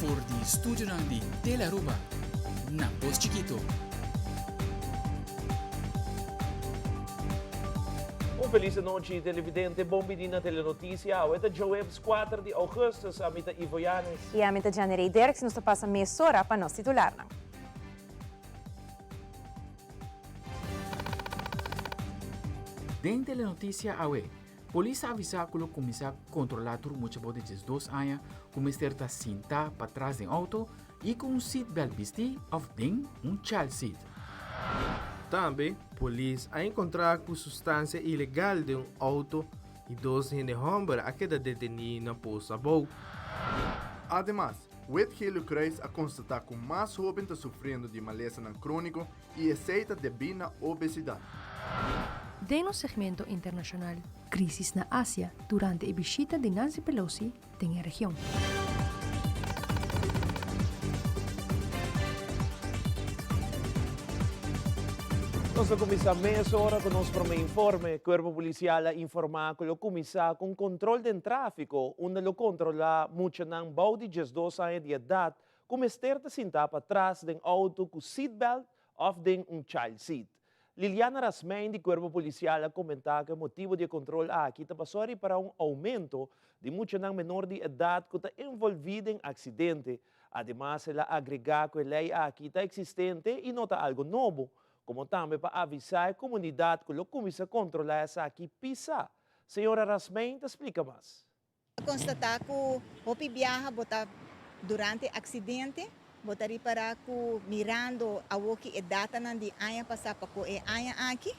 voor die studio di Telaruba na Post Chiquito. Un felice noche televidente, bombidina telenoticia. Esta Joebs 4 de agosto sa mita Ivo Yanes. E a mita Janeiro Derek nos passa meia para nós titular. Den telenoticia awe. Polícia avisa que o começa a controlar tudo muito bem de 2 anos, começar a sentar para trás do auto e com um seatbelt vestido ou den child seat. Também, polícia a encontrar com substância ilegal de auto e 2 gente homem a queda detenido na poça boa. Además, o Gelo Kreis a constatar que mais jovens estão sofrendo de maleza crônico e aceita devido à obesidade. De no segmento internacional, crisis na Ásia durante a visita de Nancy Pelosi em a região. Nós vamos começar meia hora com nosso primeiro informe. O Corpo Policial informa que o começar com controle de tráfego, onde o controla muito não baude de 2 anos de idade, começar a sentar para trás de auto com seatbelt ou de child seat. Liliana Rasmein, do Corpo Policial, comenta que o motivo de controle aqui está passando para aumento de muitos menor de idade que está envolvido em acidente. Además, ela agrega que a lei aqui está existente e não está algo novo, como também para avisar a comunidade que o começa a controlar essa aqui pisa. Senhora Rasmein, explica mais. Constatar que o viaja durante acidente, botaria para que mirando a o que é data de ano passar para que é ano aqui,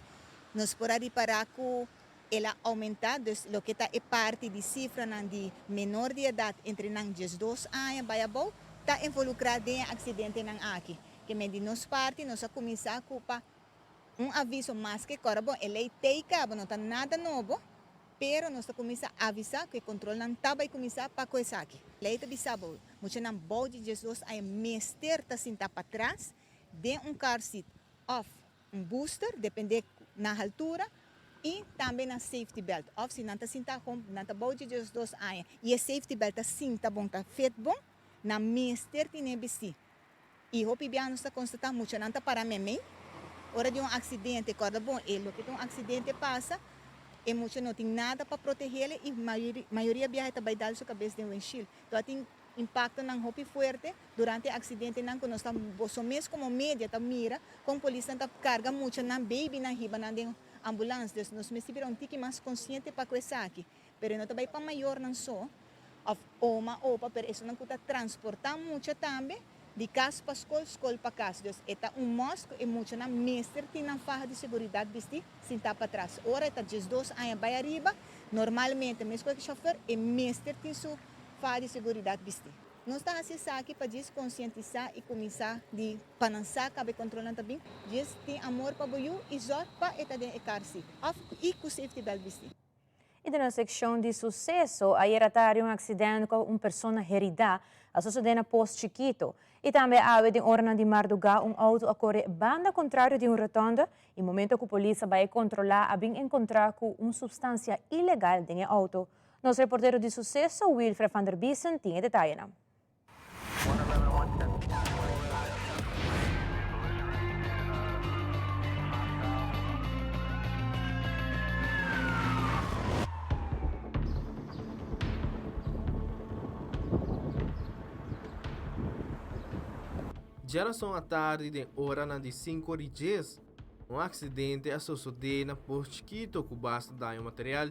nós podemos para que ela aumentar, o que está é parte de cifra de menor de idade entre 12 anos vai bom, está involucrado em acidente aqui. Que de nossa parte, nós começar a aviso mais que agora, bom, a lei tem cabo, não está nada novo, pero nós começar a avisar que o controle não está vai começar para coisa aqui. A lei está avisando, muito não pode Jesus a mester tá sentar para trás, de car seat off, booster, depende na altura, e também na safety belt. Off, se não está sentar com, não está pode Jesus a e a safety belt está sinta bom, está feito bom, na mester tem vestir. E o pibiano está constatando muito, não está para mim. Hora de acidente, corda bom, ele que acidente passa, e muito não tem nada para proteger ele, e maioria viaja está vai dar sua cabeça de windshield. Então tem impacto não roupa forte durante acidente não que nós estamos mesmo como média tá mira, com polícia está carga muito na baby na riba na ambulância, então nós mesmo um tique mais consciente para coisa aqui. Pero não também para maior não só, ou uma opa, pero isso não custa transportar muito também. De casa para escola para casa. Então, mosco e muito na mestre tem na farra de segurança vestir, sentar para trás. Ora, está 12 anos vai arriba, normalmente, mesmo que o chofer, e mestre tem sua farra de segurança vestir. Nós estamos acessando aqui para conscientizar e começar de panançar, cabe controlando também. Diz tem amor para o e só para estar de carse. E com safety belt vestir. E na seção de sucesso, ayer à tarde um acidente com uma pessoa herida, a sucedeu na Post Chiquito. E também há de hora de madrugada auto a correr banda contrário de rotonda, e no momento que a polícia vai controlar, a bem encontrar com uma substância ilegal no auto. Nosso reporteiro de sucesso, Wilfred van der Biesen, tem detalhes. Já são a tarde de hora de 5 dias, um acidente sucedeu na Post Chiquito que basta dar material.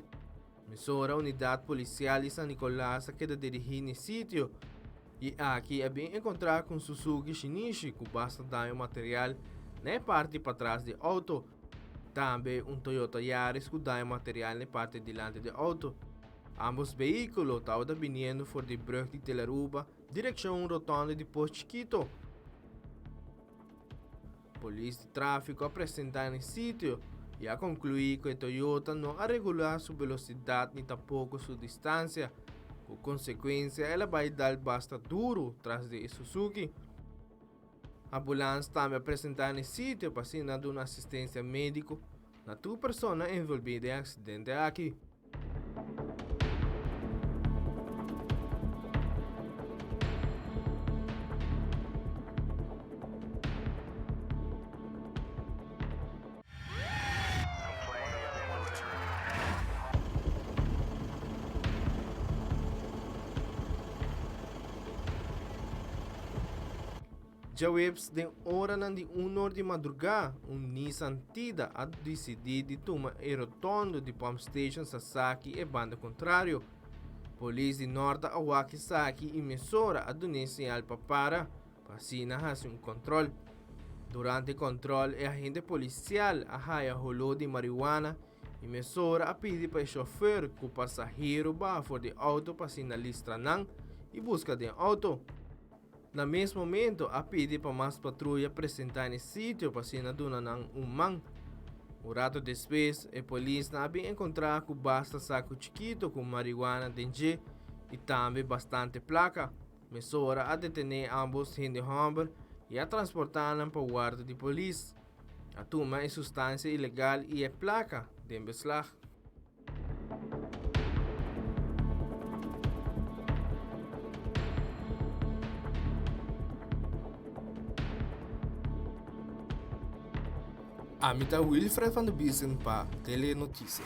A unidade policial de San Nicolás que dirige no sítio e aqui é bem encontrar com Suzuki Shinichi que basta dar material na parte para trás do auto. Também Toyota Yaris que dá material na parte delante do auto. Ambos veículos estavam vindo por de brug de Telaruba, direção rotonda de Post Chiquito. Polícia de tráfego apresentar no sítio e a concluir que a Toyota não a regular sua velocidade nem tampouco sua distância. Por consequência, ela vai dar basta duro atrás de Suzuki. A ambulância também apresentar no sítio para ser dando uma assistência médica na tua pessoa envolvida em acidente aqui. Jawebs den hora nan di 1 de madrugada, Nissan Tida a decidir de tomar a rotondo de Pump Station Sasaki e banda contrário. Polícia de Norte Awaki Saki e Mesora a sinal para sina hasi controle. Durante o controle, o agente policial a haya rolo de marihuana e Mesora a pedir para o chofer que o passageiro vá fora do auto para sinalistra não e busca de auto. No mesmo momento, a pedi para mais patrulha apresentar no sítio para se naduna ng umang. Um rato depois, a polícia havia encontrado com basta saco chiquito com marihuana dentro e também bastante placa. Mesora a detener ambos em Humber e a transportar para o guarda de polícia. A turma é substância ilegal e é placa de beslag. Amita Wilfred van de Biesen para Telenotícia.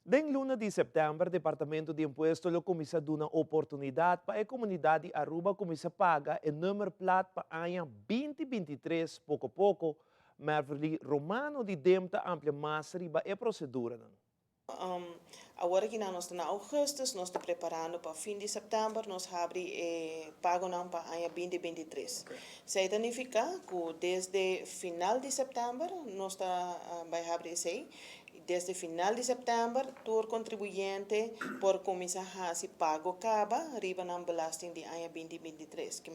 Den luna de setembro, Departamento de Imposto lo começa a dar uma oportunidade para a comunidade de Aruba começar a pagar o número plat para ano 2023 pouco a pouco, mas Romano de Demta amplia mais riba a procedura. Agora que nós estamos em agosto, nós estamos preparando para fim de setembro, nós abrimos pago para o ano 2023. Okay. Isso significa que desde final de setembro, nós vamos abrir isso. Desde final de setembro, todo contribuinte por começar a se pago acaba, riba na belasting de ano 2023. Que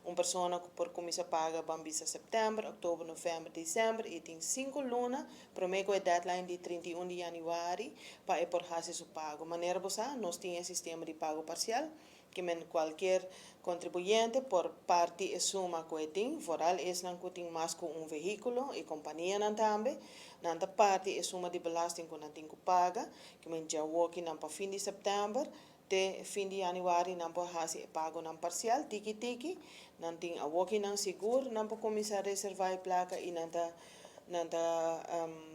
uma pessoa por começar a pagar bambisa setembro, outubro, novembro, dezembro, e tem 5 lunas, prometo a deadline de 31 de januário para por fazer seu pago. Maneira boa, nós temos sistema de pago parcial, que qualquer contribuinte por parte e suma que tem, foral é não que tem mais com veículo e companhia não também, nanta parte e suma de belasting que não tem que paga, que já working para fim de setembro, de fim de januário não pode fazer pago não parcial, tiki, não tem a working não seguro, não pode começar a reservar a placa e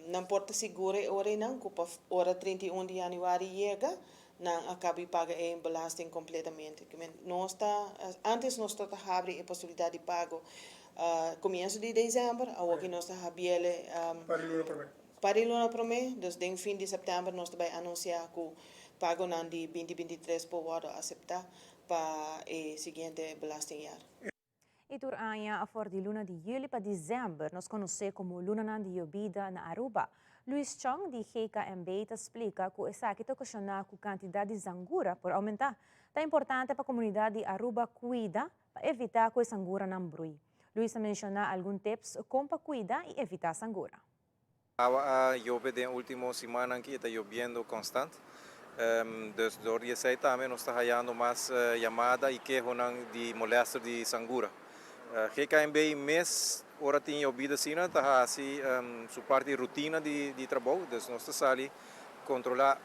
não pode seguro hora não, que para hora 31 de januário chega, não acaba de pagar em belasting completamente. Antes nós estamos a abrir a possibilidade de pago começo de dezembro, agora nós estamos a abrir para o luna por mês, então no fim de setembro nós vamos anunciar que o pago de 2023 pode aceitar para o seguinte belasting ano. E turanya a for de luna de juli para dezembro, nós conhecemos como luna de Yobida na Aruba. Luis Chong, de GKMB, explica que essa aqui ocasionar com a quantidade de zangura por aumentar. É importante para a comunidade de Aruba cuidar para evitar que a zangura não brui. Luis menciona alguns tips como para cuidar e evitar zangura. A chove da última semana aqui está chovendo constante. Dus door die tijd também nós está havendo mais chamada e queijo de molestia de zangura. GKMB mês ora tinha obida sina tá assim sua parte rotina de trabalho, dus nós está ali controlar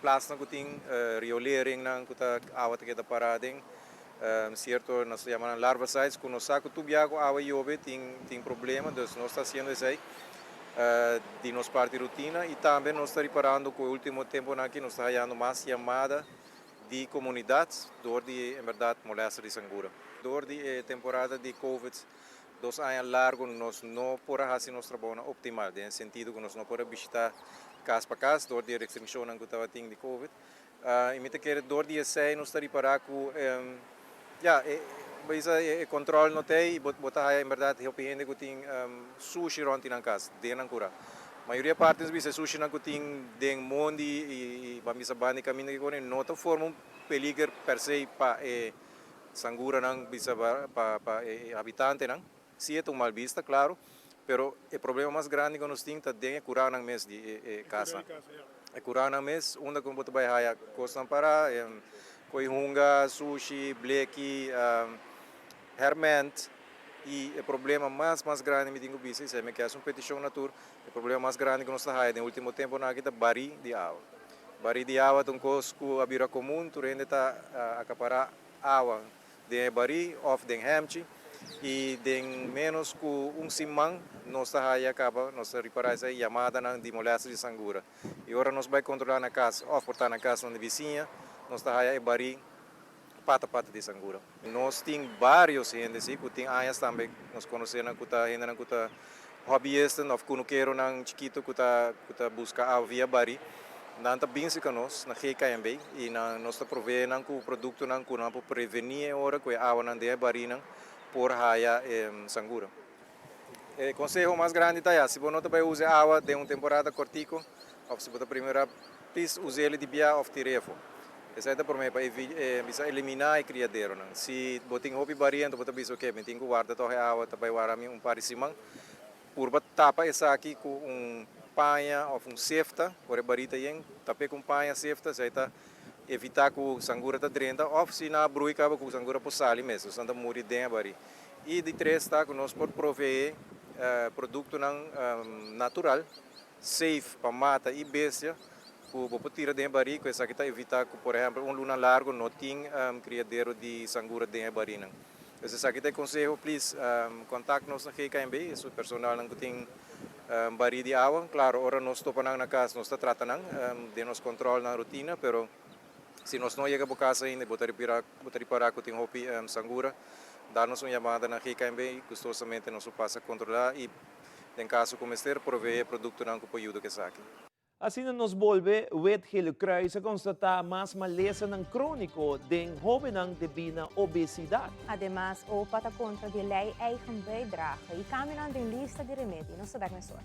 plasma que tem riolering nang que tá água que tá parada certo nós chamamos larvicides que nós saco tudo água chove tem problema, dus nós está fazendo isso aí de nossa parte rotina e também nós está reparando que o último tempo aqui nós está havendo mais chamada de comunidades door die in verdade molestia de zangura. Door die temporada de Covid, 2 anos largo, nós não podemos fazer nosso trabalho optimal, no sentido que nós não podemos visitar casa para casa, door die restrição que estava tendo de Covid. E me quer door die sei nós está reparar que controle não tem, botar em verdade help gente que tem sushi rond na casa, de na cura. A maioria parte das vezes sushi na que tem de mondi e bambisa bani caminho que não tem forma peligro per se para zangura não bisa para habitante não. Se é mal vista, claro, pero o problema mais grande que nós temos é de curar na mês de casa. É curar na mês, onde como botar vai costam para coihunga, sushi, bleki, herment. E o problema mais grande que eu tenho é que é uma petição natura. O problema mais grande que nós temos no último tempo na aqui é bari de água. Bari de água tem coisa que a bira comum, tu rende tá acaparar água de bari of de hemchi e de menos que simang nós acaba, nós reparais a chamada de moléstia de sangura. E agora nós vai controlar na casa, ou portar na casa na vizinha, nós aí bari pata de sangura. Nós temos vários gente que tem áreas também, nós conhecemos que tá ainda que tá hobbyista, nós conhecemos nang chiquito que tá busca a via bari. Nanta binsi ka nós na GKMB e na nós tá provendo o produto nang kuna para prevenir ora que a água não de bari nang por raia sangura. O conselho mais grande tá se você não vai usar água de uma temporada cortico, ou se você primeira please use ele de bia of tirefo. Essa é para mim para eliminar o criadeiro. Se você tem hobby bari então você bisa ok, tem que guardar toda a água, vai guardar um par de simang. Por tapa essa aqui com panha ou sefta, por barita yang, tapi com panha sefta, saya tá evitar que o sangura tá drenda, ou se na brui acaba com o sangura por sali mesmo, santa muri dentro bari. E de três tá que nós pode prover produto natural, safe para mata e bestia, que pode tirar dentro bari, que essa aqui tá evitar que, por exemplo, luna largo não tem criadeiro de sangura dentro bari não. Essa aqui tem conselho, please, contact-nos na GKMB, esse personal que tem bari de água, claro, ora nós estamos na casa, nós estamos tratando de nos controle na rotina, pero se nós não chegamos a casa ainda, botar reparar que tem hopi sangura, dar-nos uma chamada na GKMB, custosamente nós passa a controlar e, em caso como este, prover produto que pode ajudar que saque. Assim nos volve, Wet Helio Kruis a constatar mais maleza ng crónico den joven ng debina obesidad. Además, o para contra de lei eigen bijdrage e caminhando em lista de remédios. Não sabemos mais hora.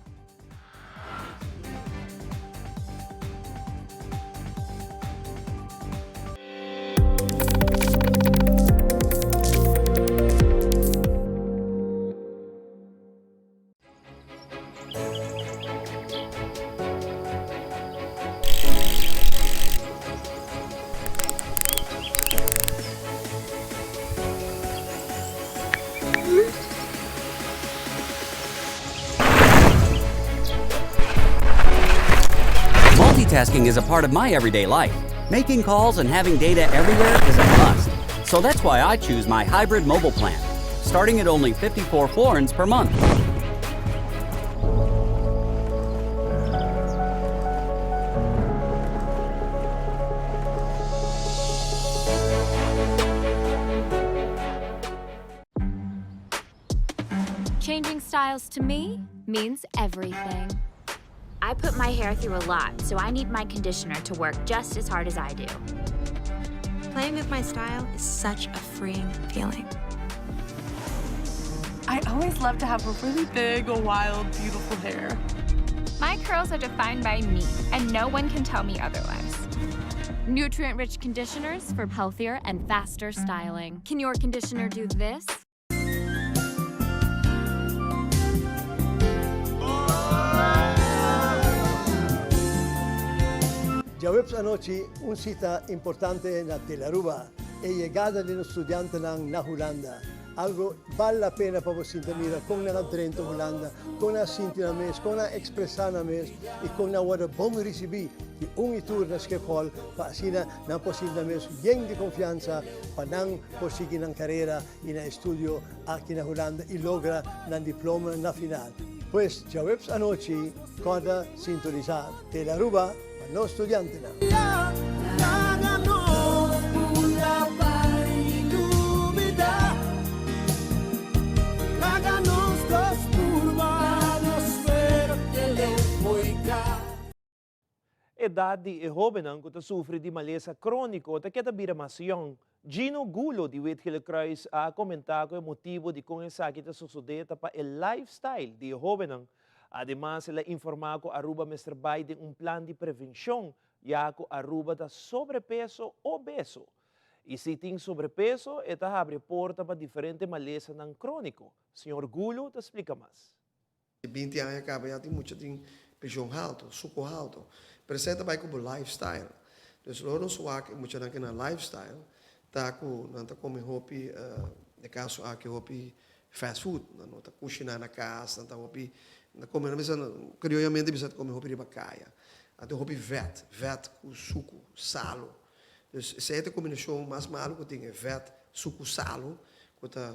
Multitasking is a part of my everyday life. Making calls and having data everywhere is a must. So that's why I choose my hybrid mobile plan, starting at only 54 florins per month. Changing styles to me means everything. I put my hair through a lot, so I need my conditioner to work just as hard as I do. Playing with my style is such a freeing feeling. I always love to have a really big, wild, beautiful hair. My curls are defined by me, and no one can tell me otherwise. Nutrient-rich conditioners for healthier and faster styling. Can your conditioner do this? Jaweb anoche un cita importante na Telaruba e llegada de los estudiantes na Holanda. Algo vale la pena para você mira com na Trento Holanda, com na Sintina mes, com na Expressana mes e com na wada bom recebi de tour na Schiphol para sina na possível mes de confiança para não conseguir na carreira e na estudio aqui na Holanda e logra na diploma na final. Pues Jaweb anoche cada sintonizar Telaruba no estudiante na. Edad e joven que sofre de maleza crônico, que bira mas young. Gino Gulo de Wet Helio Kruis a comentado o motivo de com essa que sucedeu para o lifestyle de joven. Además, ele informou que Aruba Mr. Biden um plano de prevenção, já que Aruba está sobrepeso obeso. E se tem sobrepeso, está abre porta para diferentes malezas não crônico. Senhor Gulo, te explica mais. 20 anos acaba já tem muito de pressão alta, suco alto. Presenta vai como lifestyle. Então, nós suak muito aqui na lifestyle, tá com não tá comendo hopi, de caso aqui hopi fast food, não tá cozinhando na casa, não tá hopi na comer mesa, criolhamente bisa comer hopi de bacaia. Até hopi vet com suco, salo. Então, essa é a combinação mais malo que tem, vet, suco, salo, que tá,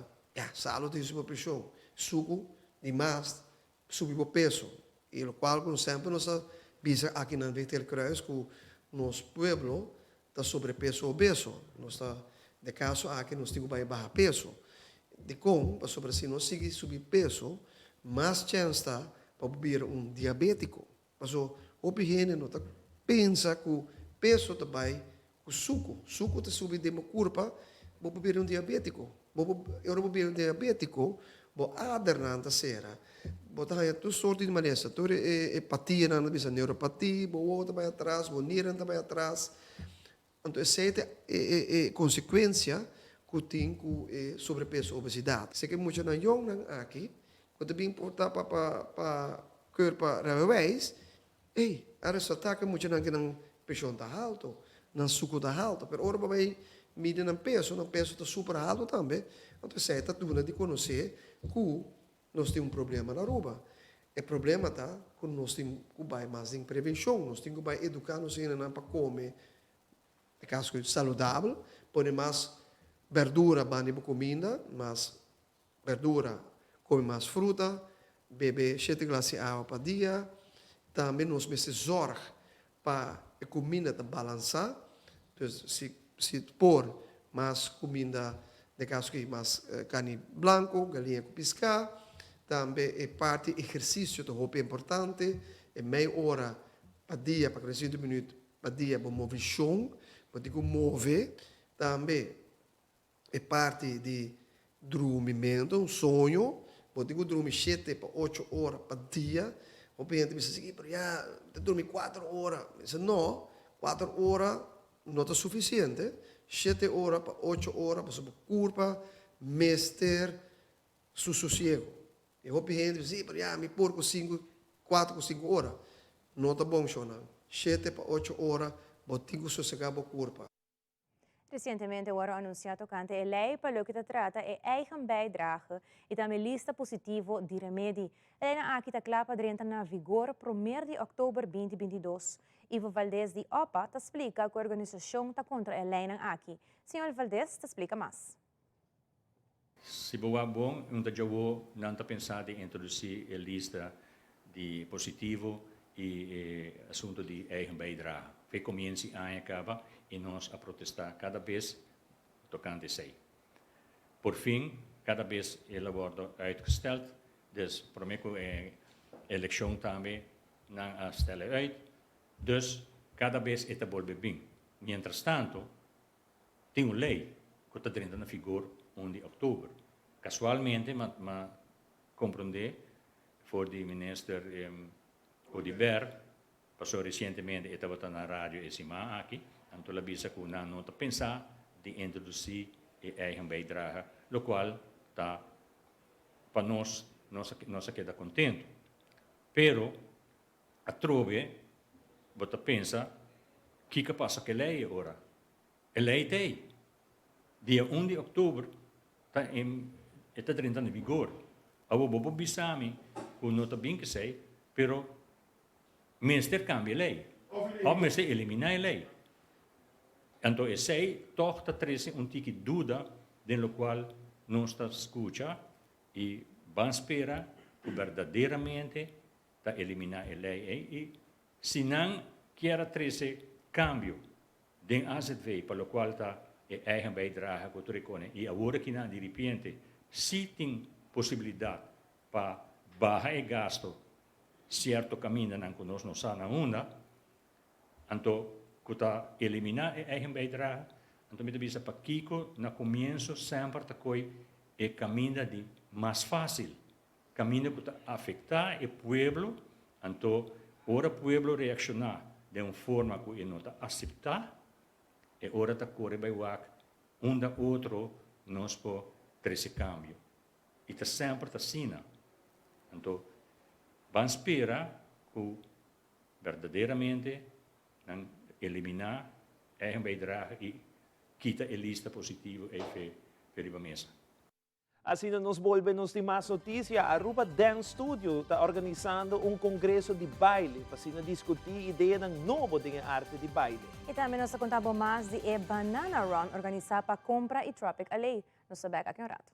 salo tem sua pressão, suco demais subir o peso. E o qual, como sempre, nós visa aqui na Vitel Cruz que nosso pueblo está sobrepeso ou obeso. Nós está, de caso, aqui nós temos que baixar peso. De como, sobre assim, nós seguir subir peso, mais chance está para vir diabético. Mas o higiene não está pensa que o peso também, o suco está subir de uma curva, vou vir diabético. Eu vou vir diabético, vou adernanta sera. Botar aí tudo sorte de maneira, tudo hepatia, não bisa neuropatia, vou outra vai atrás, vou nira também atrás. Então essa é consequência que tem com sobrepeso, obesidade. Sei que muitos não jogam aqui, quando bem importar para corpo revés, a resulta que muitos não pressão está alto, não suco está alto, mas ora vai medir no peso está super alto também. Então essa é tudo de conhecer que nós temos problema na roupa. O problema está que nós temos que ir mais em prevenção, nós temos que educar nos para comer, é caso saudável, pôr mais verdura para a comida, mais verdura, come mais fruta, beber 7 glases de água por dia, também nós precisamos zorg para a comida balançar, então se pôr mais comida, de caso que mais carne branco, galinha com piscar, também é parte exercício de roupa importante, é meia hora por dia, para 30 minutos por dia, para mover chão, para mover, também é parte de dormimento, sonho, para dormir 7 para 8 horas por dia, o cliente diz assim, já dormir 4 horas, diz não, 4 horas não é suficiente, 7 horas para 8 horas para sua curva, mestre, seu sossego. E o cliente diz, já me pôr com 4 ou 5 horas, não está bom, não. 7 para 8 horas, botigo sossegar a curva. Recentemente foram anunciado que a lei para o que trata é eigen bijdrage e também lista positivo de remédio. A lei aqui está clara para entrar na vigor para 1 de outubro 2022. Ivo Valdez de OPA te explica que a organização está contra a lei aqui. Senhor Valdez, te explica mais. Se boa bom, eu vou não pensar em introduzir a lista de positivo e assunto de eigen bijdrage. We comienza a acaba e nós a protestar cada vez tocante sei. Por fim, cada vez ele wordt uitgesteld, dus prometo a eleição também não a stellen uit, dus cada vez está volve bem. Mientras tanto, tem uma lei que está entrando na vigor 1 de outubro. Casualmente, ma compreender, voor de minister Odibert, passou recentemente e estava na rádio Esima aqui, então ela disse que não está pensar de introduzir a eigen bijdrage, o qual está para nós queda contento. Pero a trove, você pensa, o que passa com a lei agora? A lei tem. Dia 1 de outubro está entrando em vigor. Eu vou bisami, que não está bem que sei, pero minister cambia a lei. Ou minister elimina a lei. Então, sei, toch está trazendo tique dúvida, do qual não está escuta e vamos esperar que verdadeiramente está eliminar a lei. E se não quer trazer cambio de AZV, para o qual está a eigen bijdrage que tu reconhece, e agora que não, de repente, se tem possibilidade para baixar o gasto, certo caminho não conosco não está na onda, então, que está eliminar a eigen bijdrage, então, me diz para Kiko, no começo, sempre está com o caminho de mais fácil, caminho que está afetar o povo, então, ora o povo reaccionar de uma forma que ele não está aceitar, e ora está correr para o outro, nós podemos ter esse cambio. E está sempre assim. Então, vamos esperar que verdadeiramente eliminar a eigen bijdrage e quita a lista positiva e para a mesa. Assim nos volvemos de mais notícia. A Aruba Dance Studio está organizando congresso de baile para discutir a ideia ng novo de arte de baile. E também nós contamos mais de a Banana Run organizada para compra e Tropic Alley. Nós sabemos aqui um rato.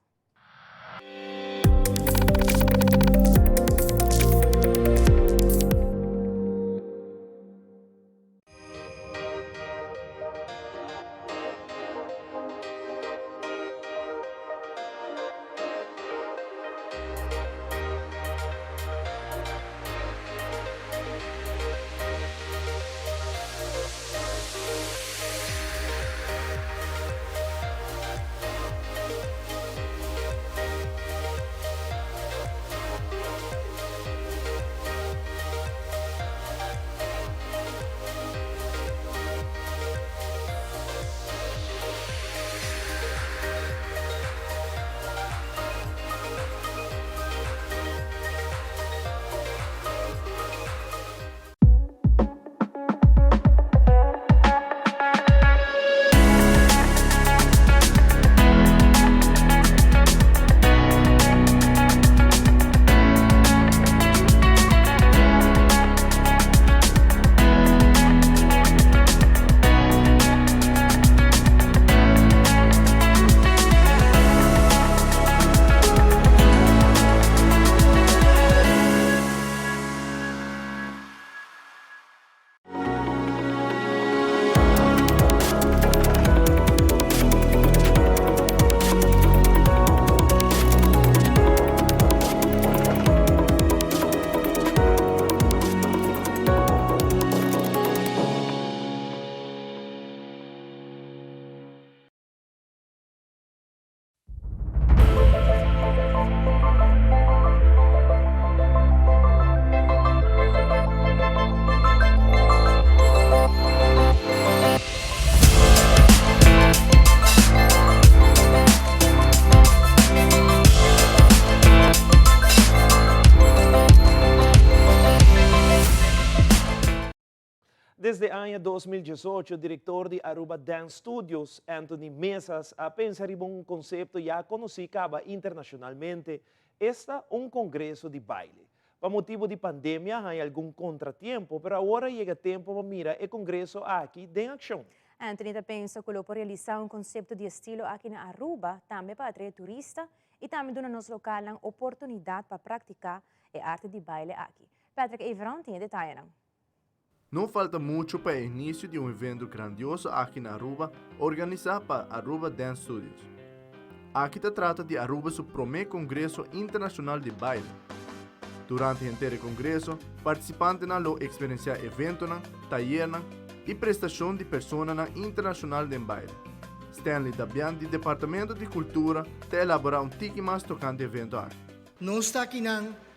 Desde año 2018, o diretor de Aruba Dance Studios, Anthony Mesas, ha pensado en un concepto ya conocido internacionalmente, está un congreso de baile. Por motivo de pandemia, hay algún contratiempo, pero ahora llega tiempo para mirar el congreso aquí en acción. Anthony pensa que por realizar un concepto de estilo aquí en Aruba, también para atraer turistas y también dar a nos local la oportunidad para practicar el arte de baile aquí. Patrick Everon tiene detalles. Não falta muito para o início de um evento grandioso aqui na Aruba, organizado para Aruba Dance Studios. Aqui se trata de Aruba seu primeiro congresso internacional de baile. Durante o inteiro congresso, participantes vão experienciar eventos, talleres e prestação de pessoas internacional de baile. Stanley Dabian, do Departamento de Cultura, está elaborar tiki mais tocante evento aqui. Nós estamos aqui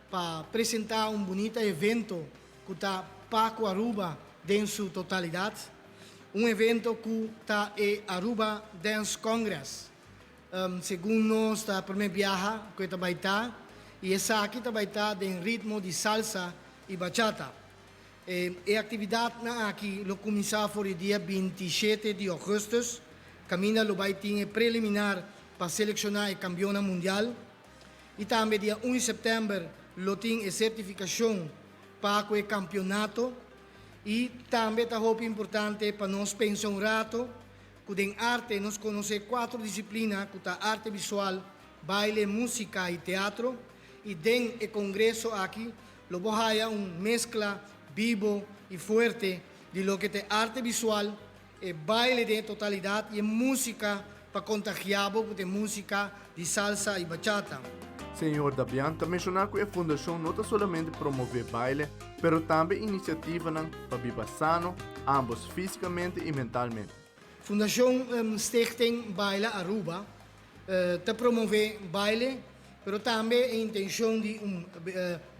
para apresentar bonito evento que está Paco Aruba em sua totalidade. Evento que está em Aruba Dance Congress. Segundo nós, está a primeira viagem que está vai estar. E essa aqui está vai estar em ritmo de salsa e bachata. A atividade aqui começou no dia 27 de agosto. Camina vai ter preliminar para selecionar o campeão mundial. E também dia 1 de setembro, tem a certificação para o campeonato. E também está muito importante para nós pensar rato que em arte nós conhecemos 4 disciplinas, que é arte visual, baile, música e teatro. E dentro do congresso aqui, vamos ter uma mescla vivo e forte de lo que é arte visual, baile de totalidade e música para contagiar de música de salsa e bachata. Senhor Dabian também mencionou que a fundação não está somente promover baile, mas também iniciativas para viver sano, ambos fisicamente e mentalmente. Fundação Stichting Baile Aruba está promover baile, mas também a intenção de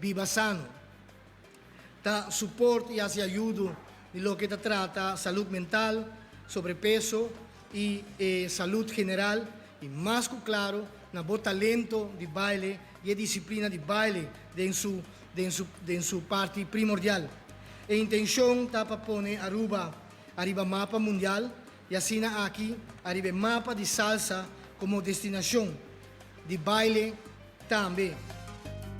viver sano. Está suporte e ajuda de lo que trata saúde mental, sobrepeso e saúde geral, e mais que claro, na bom talento de baile e a disciplina de baile em sua parte primordial. A intenção está para pôr Aruba arriba mapa mundial e assim aqui arriba mapa de salsa como destinação de baile também.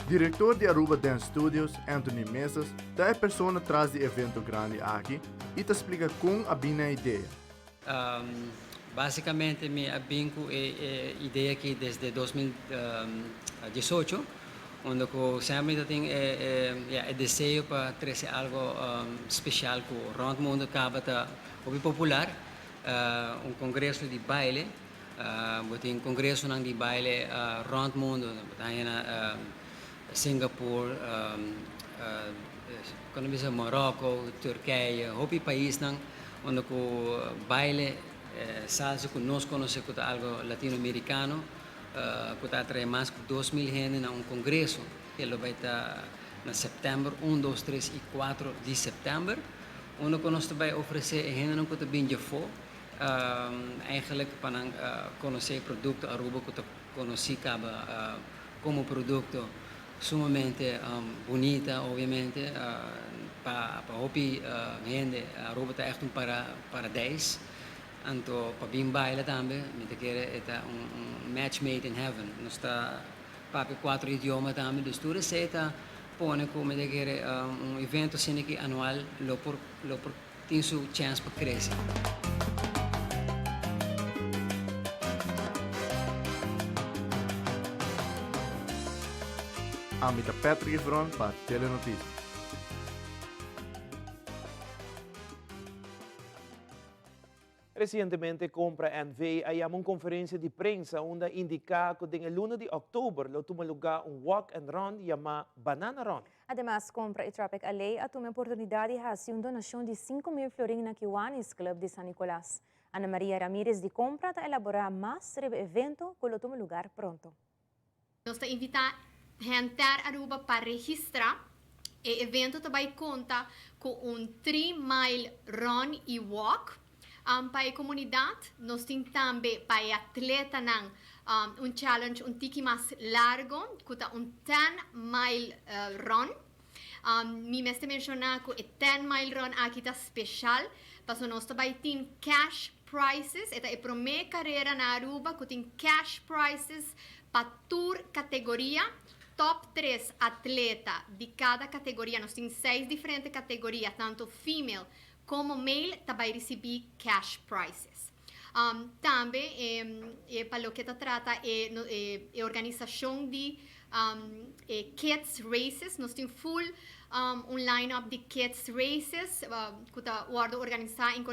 Diretor de Aruba Dance Studios, Anthony Mesas, é a pessoa atrás do evento grande aqui e te explica como a bina ideia. Basicamente, me abinco a ideia aqui desde 2018, onde eu sempre tenho o desejo para trazer algo especial que o mundo acaba de popular, congresso de baile, tem congresso de baile rond mundo, Singapore, Marocco, Turquia, outros países onde o baile salsa que nós conhecemos como algo latino-americano, que atrai mais de 2.000 gente em congresso. Ele vai estar em setembro, 1, 2, 3 e 4 de setembro, onde nós vai oferecer gente que bem de fora, eigenlijk para conhecer o produto Aruba que conheci como produto sumamente bonita, obviamente, para ouvir gente, Aruba está echt paradijs. Anto para bem baile também, me quer é match made in heaven. Nós está para 4 idiomas também, dus tudo receita põe como me quer evento assim que anual, lo por tem sua chance para crescer. Ambita Patrick Evron para Telenotícias. Recientemente, Compra NV hay una conferencia de prensa donde indica que en el 1 de octubre lo tuvo lugar un walk and run llamado Banana Run. Además, Compra y Tropic Alley ha tenido oportunidad de hacer una donación de 5.000 florins na Kiwanis Club de San Nicolás. Ana María Ramírez de Compra está elaborar más sobre el evento que lo tuvo lugar pronto. Nós invitamos gente a Aruba para registrar. O evento também conta com 3-mile run e walk. Para a comunidade, nós temos também para atleta challenge tiki mais largo, que é 10-mile run. Mi meste mencionar que 10 mile run aqui tá especial, para nós também tem cash prizes, esta é a primeira carreira na Aruba que tem cash prizes para tour categoria, top 3 atleta de cada categoria, nós temos 6 diferentes categorias, tanto female como male, também receber cash prizes. Também, para o que trata, é organização de kids races, nós temos full um line-up de kids races, que está organizado em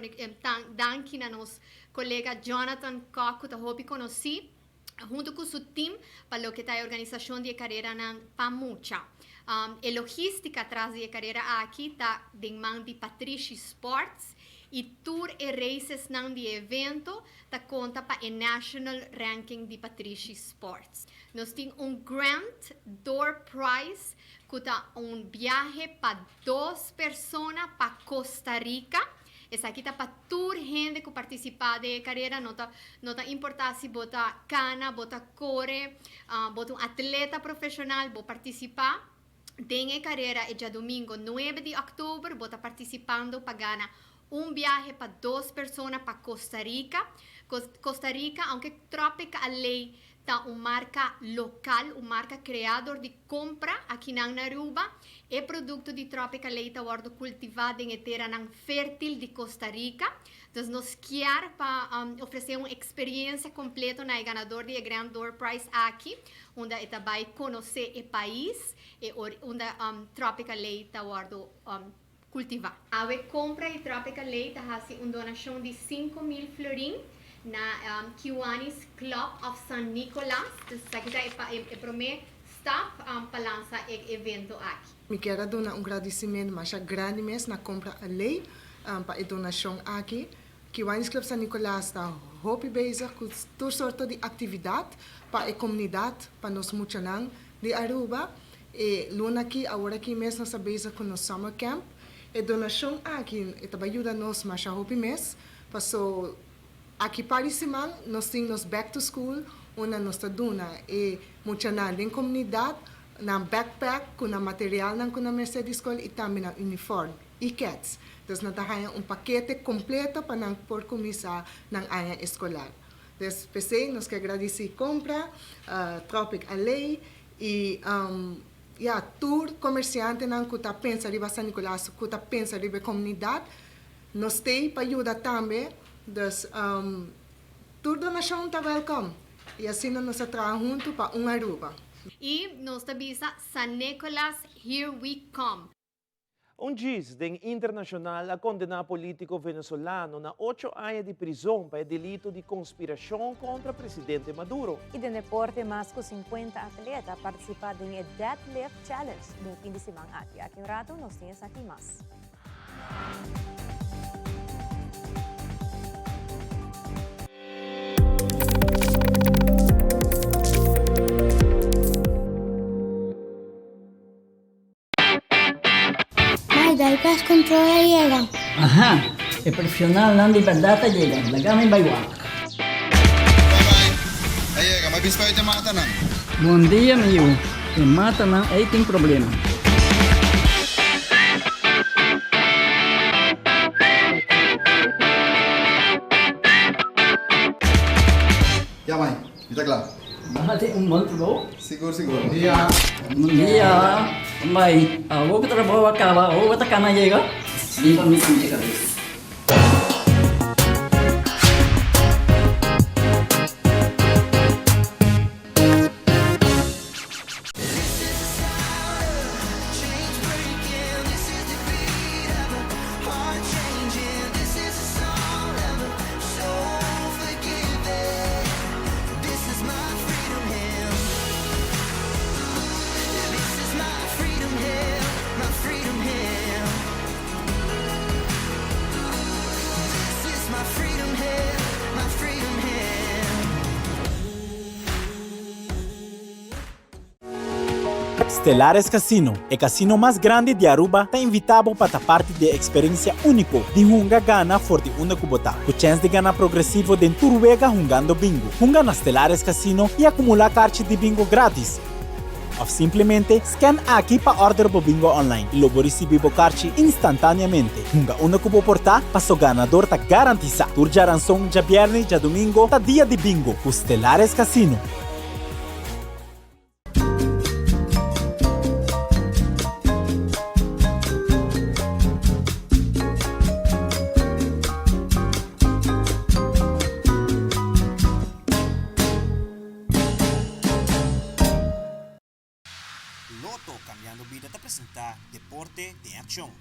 danke na nosso colega Jonathan Koch, que está hobby conheci, junto com o seu time, para o que está a organização de carreira na Pamucha. A logística atrás da carreira aqui está de mão de Patricia Sports, e tour e races não de evento tá conta para o National Ranking de Patricia Sports. Nós temos Grand Door Prize, que tá viaje para 2 pessoas para Costa Rica. Essa aqui tá para tour gente que participa da carreira, não tá importa se bota cana, bota corre, bota atleta profissional, vou participar. Tem carreira é dia domingo 9 de outubro, vou estar participando para ganhar viaje para 2 pessoas para Costa Rica. Costa Rica, aunque Tropical Ley está marca local, marca criador de compra aqui na Aruba, é produto de Tropical Ley está cultivado em terra fértil de Costa Rica. Então, nós queremos oferecer uma experiência completa na ganador de Grand Door Prize aqui, onde está vai conhecer o país e onde Tropical Ley está cultivar. A compra de Tropical Ley está fazendo uma donação de 5,000 florins na Kiwanis Club of San Nicolas. Então, aqui é o primeiro stop para lançar o evento aqui. Me quero dar agradecimento mais grande mesmo na compra a lei para a donação aqui. Kiwanis Club San Nicolas está muito bezig com toda sorte de atividade para a comunidade, para nós muchanan de Aruba. E luna aqui, agora aqui mesmo está bezig com o summer camp. A donação aqui está ajudando-nos mais a muito mês. Passou aqui para a semana, nós temos back to school, onde nós estamos e muchanan de comunidade, na backpack, com o material com a Mercedes Escola e também na uniforme e cats. Então, nós temos paquete completo para não por começar na área escolar. Então, pensei, nós queremos agradecer a compra, Tropic Alley e tour comerciante que está pensando em San Nicolás, que está pensando em comunidade. Nós temos para ajudar também. Então, tour donação está welcome. E assim nós trabalhamos juntos para Aruba. E nós avisa San Nicolás, here we come. Juiz internacional a condenar político venezuelano na 8 anos de prisão para delito de conspiração contra o presidente Maduro. E de deporte, mais de 50 atletas participaram em Deadlift Challenge no fim de semana aqui. Aqui um rato, nós temos aqui mais. Dal pes controla llega. Ajá, el profesional Nandi Verdata llega, la gama en Baywalk. Llega, mas bispo te mata não. Bom dia, meu. Te mata não, aí tem problema. Ya, mãe, está claro. Mate monte bom? Seguro, seguro. Bom dia. Bom dia. Mãe, vou que trabalho acaba, vou que cana chega. E para mim chega. Stellares Casino, o casino mais grande de Aruba, está invitado para estar parte da experiência única de Hunga Gana Forte Una Kubota, com chance de ganhar progressivo de Turuega jogando bingo. Hunga na Stellares Casino e acumular cartas de bingo grátis. of simplesmente scan aqui para order po bingo online. Lobo recebi bo karchi instantaneamente. Hunga una kubo porta, passo ganador ta garantisa. Turja ransom ja viernes ja domingo ta dia de bingo. Estelares Casino. Loto Cambiando Vida te presenta Deporte de Acción.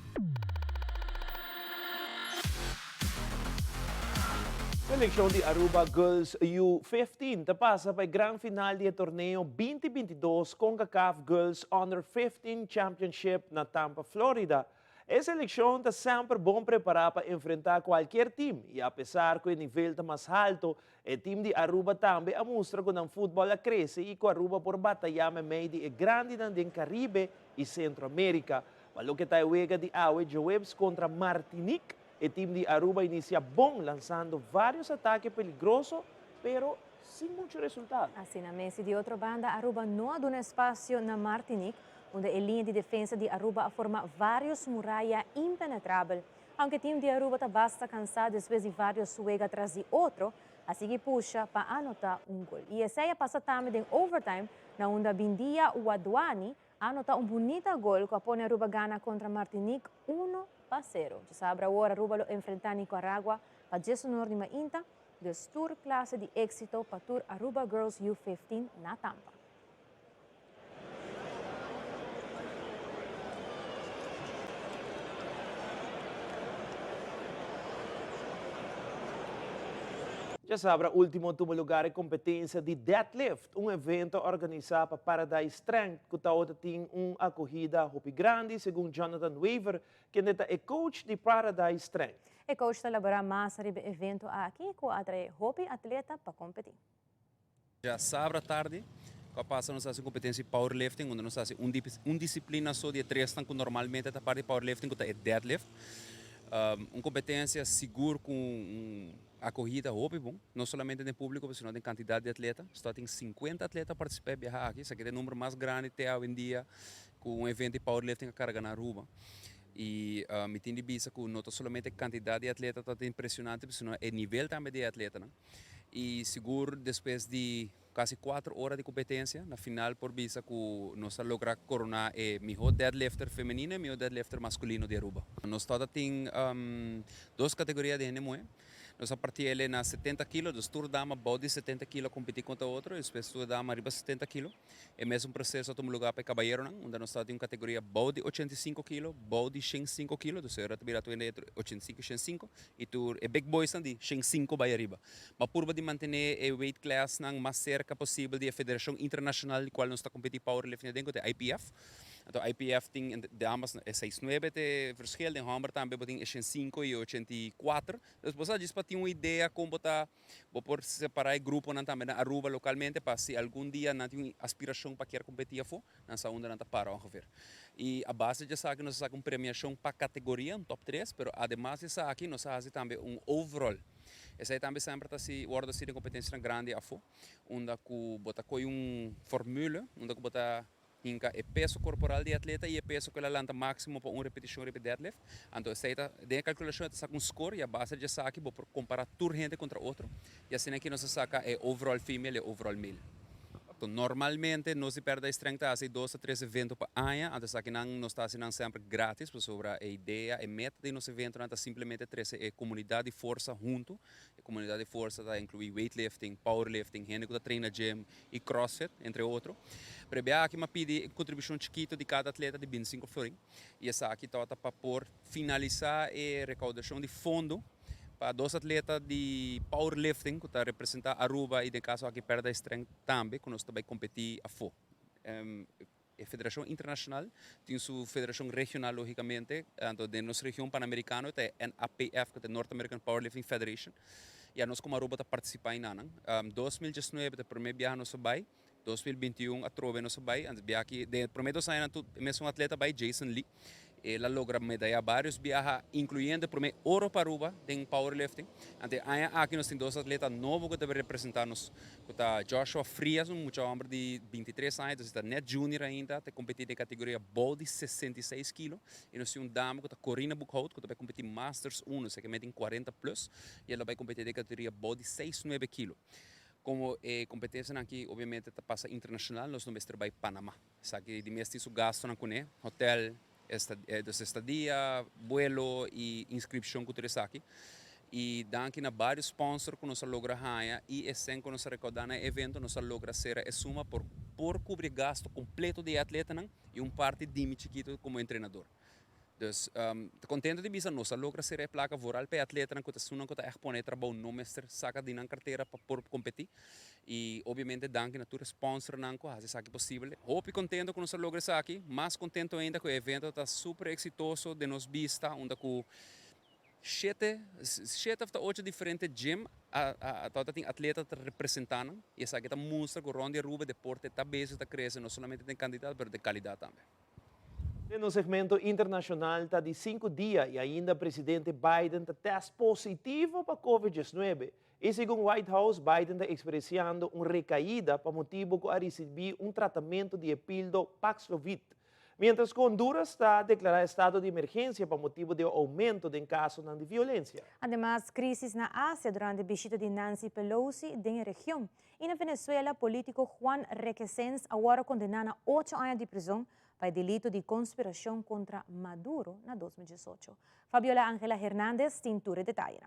Seleção de Aruba Girls U15 te passa para a grande final do torneio 2022 CONCACAF Girls Under 15 Championship na Tampa, Florida. A seleção está sempre bom preparada para enfrentar qualquer time e apesar que o nível está mais alto, o time de Aruba também mostra que o futebol cresce e que Aruba por batalhar meio de grande no Caribe e Centro-América. Para o que está juega de Aue Joebs contra Martinique, o time de Aruba inicia bom, lançando vários ataques perigosos, pero sem muito resultado. Assim, na mesa de outra banda, Aruba não há um espaço na Martinique, onde a linha de defesa de Aruba forma vários muralhas impenetráveis. Aunque o time de Aruba está bastante cansado depois de vários juegos atrás de outro, assim que puxa para anotar gol. E essa passa também em overtime, na onde Bindia Wadwani anota bonito gol que apone Aruba gana contra Martinique 1-0. Já sabe agora Aruba enfrentar Nicaragua para 19 de maio, do tour classe de êxito para Tour Aruba Girls U15 na Tampa. Já sabe, o último lugar é competência de Deadlift, evento organizado para Paradise Strength, que tem uma corrida muito grande, segundo Jonathan Weaver, que é coach de Paradise Strength. O coach está elaborando mais sobre o evento aqui, que atrai hopi atleta para competir. Já sábado à tarde, que passa a competência de powerlifting, onde nós fazemos disciplina só de 3 que normalmente a parte de powerlifting, que é deadlift. Uma competência segura com a corrida é bom, não somente no público, mas também em quantidade de atletas. Só tem 50 atletas participando aqui, isso aqui é o número mais grande até hoje em dia, com um evento de powerlifting a carga na Aruba. E me tem de vista que não somente a quantidade de atletas está impressionante, mas também o nível também de atleta. Né? E seguro, depois de quase 4 horas de competência, na final, por vista que nós logramos coronar o melhor deadlifter feminino e o melhor deadlifter masculino de Aruba. Nós temos 2 categorias de NME. Nós partimos na 70 kg, dos tour dama body 70 kg competir contra outro, e depois tour dama arriba 70 kg. É mesmo processo tomar lugar para cabalheiro, onde nós temos uma categoria body 85 kg, body 105 kg, do senhor também tu entre 85 e 105, e tu é big boys de 105 vai arriba. Mas por de manter a weight class o mais cerca possível da Federação Internacional de qual nós está competindo powerlifting dentro da IPF. Então, a IPF tem damas 6'9", de verschil, de homem também tem 105 e 84. Então, você diz para ter uma ideia como botar, por separar o grupo também na Aruba localmente, para se algum dia não tem aspiração para querer competir, nessa onda não para ver. E a base de saque nós fazemos uma premiação para categoria, um top 3, mas además de saque nós fazemos também um overall. Essa aí também sempre está se ordem de competência grande onde que bota fórmula, onde que bota inca o peso corporal do atleta e o peso que ela lanta máximo para uma repetição de deadlift. Então, a calculação é sacar um score e a base de saque para comparar toda gente contra outro. E assim aqui nós saca é overall female e overall male. Então, normalmente nós se perde a strength assim 2 a 3 eventos por ano, então aqui nós está sempre grátis, por sobre a ideia, a meta de nosso evento é simplesmente trazer a comunidade de força junto. A comunidade de força está inclui weightlifting, powerlifting, gente que treina gym e crossfit, entre outros. Para aqui me pede contribuição chiquita de cada atleta de 25 florins. E essa aqui está para finalizar a recaudação de fundo para 2 atletas de powerlifting que está representando Aruba e, no caso, aqui perde a strength também, que nós também competir a fo. A Federação Internacional tem sua federação regional, logicamente, então, de nossa região pan-americana, é a NAPF, que é North American Powerlifting Federation, e nós, como Aruba, está participando em 2019, é o primeiro viagem nosso bai, 2021 a trove nosso bai, antes viagem aqui, de primeiro 2 anos, mesmo atleta bai, Jason Lee, Ela logra medalhar vários viajes, incluyendo primeiro ouro para Aruba em powerlifting. Ante aqui nós temos dois atletas novos que devem representar-nos. Está Joshua Frias, muito homem de 23 anos, está net junior ainda, está competindo em categoria body 66 kg. E nós temos uma dama que está Corina Buchhout, que vai competir Masters 1, que mete em 40 plus, e ela vai competir em categoria body 69 kg. Como competência aqui, obviamente, passa internacional, nós vamos trabalhar em Panamá. Sabe, de mês isso gasto na hotel, estadia, vuelo e inscrição que você aqui. E daqui na vários sponsors que nós logra ganhar e assim que nós recaudamos no evento, nós logra ser a suma por cobrir gasto completo de atleta e parte de mim chiquito como treinador. Então, contente de bisa nós logra ser a placa voral para atleta que está sunando que está exponer trabalho no mestre saca de carteira para competir e obviamente danke na tua sponsor nanco hace saque possível. Hope contente que nós logra isso aqui, mais contente ainda que o evento está super exitoso de nos vista onde com 7 a 8 diferentes gym tem atleta representando e essa aqui está mostra que o Ronda Aruba deporte está bem está crescendo não somente de quantidade, mas de qualidade também. No segmento internacional, está de 5 dias e ainda o presidente Biden está teste positivo para Covid-19. E segundo o White House, Biden está experienciando uma recaída para motivo de receber um tratamento de epildo Paxlovid. Mientras que Honduras está declarando estado de emergência para motivo de aumento de casos de violência. Además, crisis na Ásia durante a visita de Nancy Pelosi na região. E na Venezuela, político Juan Requesens agora condenado a 8 anos de prisão para delito de conspiração contra Maduro na 2018. Fabiola Ángela Hernández tintura detalhe.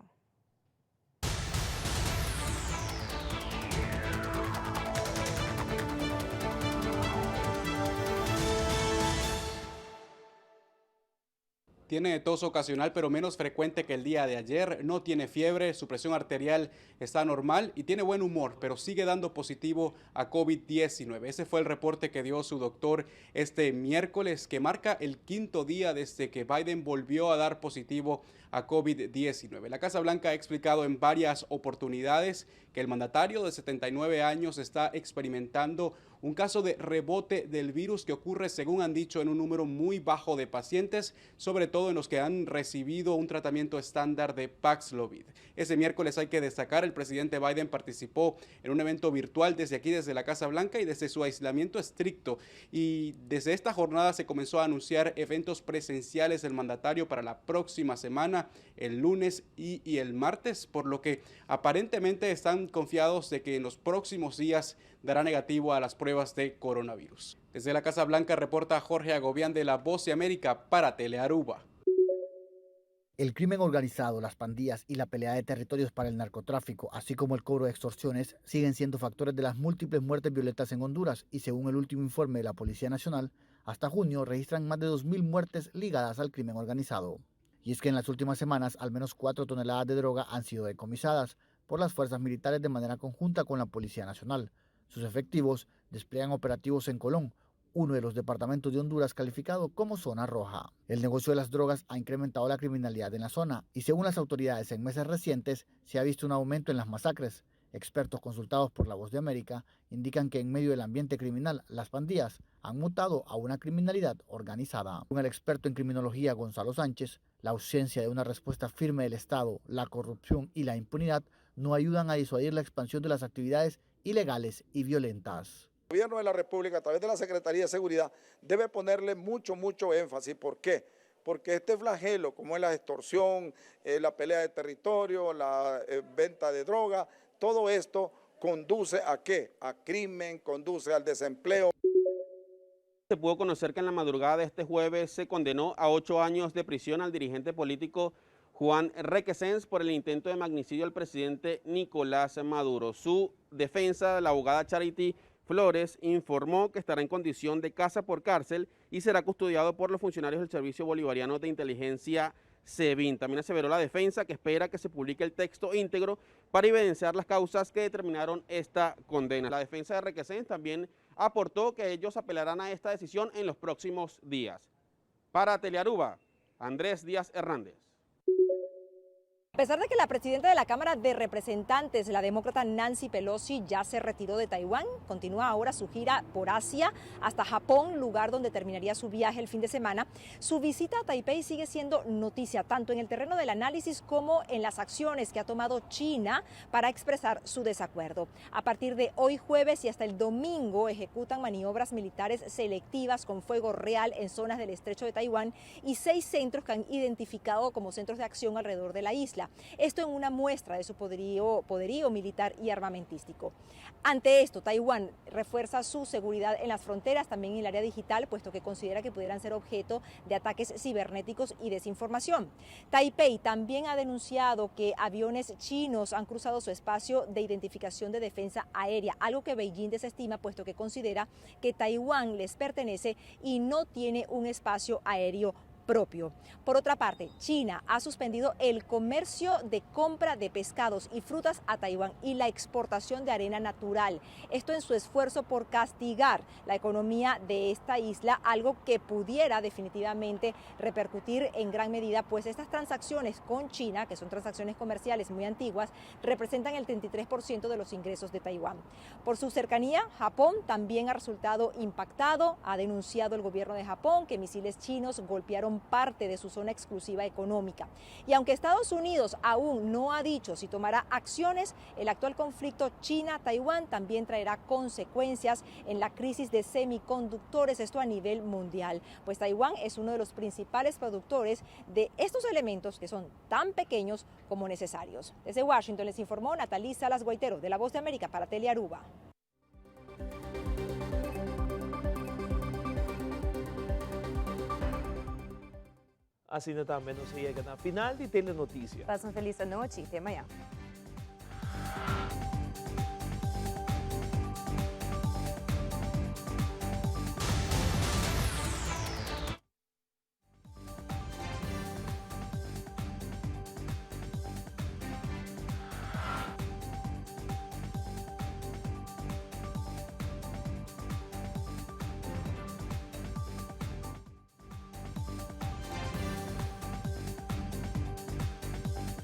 Tiene tos ocasional pero menos frecuente que el día de ayer, no tiene fiebre, su presión arterial está normal y tiene buen humor, pero sigue dando positivo a COVID-19. Ese fue el reporte que dio su doctor este miércoles, que marca el 5º día desde que Biden volvió a dar positivo a COVID-19. La Casa Blanca ha explicado en varias oportunidades que el mandatario de 79 años está experimentando un caso de rebote del virus que ocurre, según han dicho, en un número muy bajo de pacientes, sobre todo en los que han recibido un tratamiento estándar de Paxlovid. Ese miércoles, hay que destacar, el presidente Biden participó en un evento virtual desde aquí, desde la Casa Blanca y desde su aislamiento estricto. Y desde esta jornada se comenzó a anunciar eventos presenciales del mandatario para la próxima semana, el lunes y el martes, por lo que aparentemente están confiados de que en los próximos días dará negativo a las pruebas de coronavirus. Desde la Casa Blanca reporta Jorge Agobián de La Voz de América para Telearuba. El crimen organizado, las pandillas y la pelea de territorios para el narcotráfico, así como el cobro de extorsiones, siguen siendo factores de las múltiples muertes violentas en Honduras y según el último informe de la Policía Nacional, hasta junio registran más de 2.000 muertes ligadas al crimen organizado. Y es que en las últimas semanas al menos 4 toneladas de droga han sido decomisadas por las fuerzas militares de manera conjunta con la Policía Nacional. Sus efectivos despliegan operativos en Colón, uno de los departamentos de Honduras calificado como zona roja. El negocio de las drogas ha incrementado la criminalidad en la zona y según las autoridades en meses recientes se ha visto un aumento en las masacres. Expertos consultados por La Voz de América indican que en medio del ambiente criminal las pandillas han mutado a una criminalidad organizada. Según el experto en criminología Gonzalo Sánchez, la ausencia de una respuesta firme del Estado, la corrupción y la impunidad no ayudan a disuadir la expansión de las actividades ilegales y violentas. El gobierno de la República, a través de la Secretaría de Seguridad, debe ponerle mucho énfasis. ¿Por qué? Porque este flagelo, como es la extorsión, la pelea de territorio, la venta de droga, todo esto conduce ¿a qué? A crimen, conduce al desempleo. Se pudo conocer que en la madrugada de este jueves se condenó a 8 años de prisión al dirigente político Juan Requesens por el intento de magnicidio al presidente Nicolás Maduro. Su defensa, la abogada Charity Flores, informó que estará en condición de casa por cárcel y será custodiado por los funcionarios del Servicio Bolivariano de Inteligencia SEBIN. También aseveró la defensa que espera que se publique el texto íntegro para evidenciar las causas que determinaron esta condena. La defensa de Requesens también aportó que ellos apelarán a esta decisión en los próximos días. Para Telearuba, Andrés Díaz Hernández. A pesar de que la presidenta de la Cámara de Representantes, la demócrata Nancy Pelosi, ya se retiró de Taiwán, continúa ahora su gira por Asia hasta Japón, lugar donde terminaría su viaje el fin de semana. Su visita a Taipei sigue siendo noticia, tanto en el terreno del análisis como en las acciones que ha tomado China para expresar su desacuerdo. A partir de hoy jueves y hasta el domingo ejecutan maniobras militares selectivas con fuego real en zonas del estrecho de Taiwán y 6 centros que han identificado como centros de acción alrededor de la isla. Esto en una muestra de su poderío militar y armamentístico. Ante esto, Taiwán refuerza su seguridad en las fronteras, también en el área digital, puesto que considera que pudieran ser objeto de ataques cibernéticos y desinformación. Taipei también ha denunciado que aviones chinos han cruzado su espacio de identificación de defensa aérea, algo que Beijing desestima, puesto que considera que Taiwán les pertenece y no tiene un espacio aéreo propio. Por otra parte, China ha suspendido el comercio de compra de pescados y frutas a Taiwán y la exportación de arena natural. Esto en su esfuerzo por castigar la economía de esta isla, algo que pudiera definitivamente repercutir en gran medida, pues estas transacciones con China, que son transacciones comerciales muy antiguas, representan el 33% de los ingresos de Taiwán. Por su cercanía, Japón también ha resultado impactado. Ha denunciado el gobierno de Japón que misiles chinos golpearon parte de su zona exclusiva económica. Y aunque Estados Unidos aún no ha dicho si tomará acciones, el actual conflicto China-Taiwán también traerá consecuencias en la crisis de semiconductores, esto a nivel mundial, pues Taiwán es uno de los principales productores de estos elementos que son tan pequeños como necesarios. Desde Washington les informó Natalí Salas Guaitero, de La Voz de América para Telearuba. Assim na também não se chega na final de Telenotícias. Façam feliz noite e até amanhã.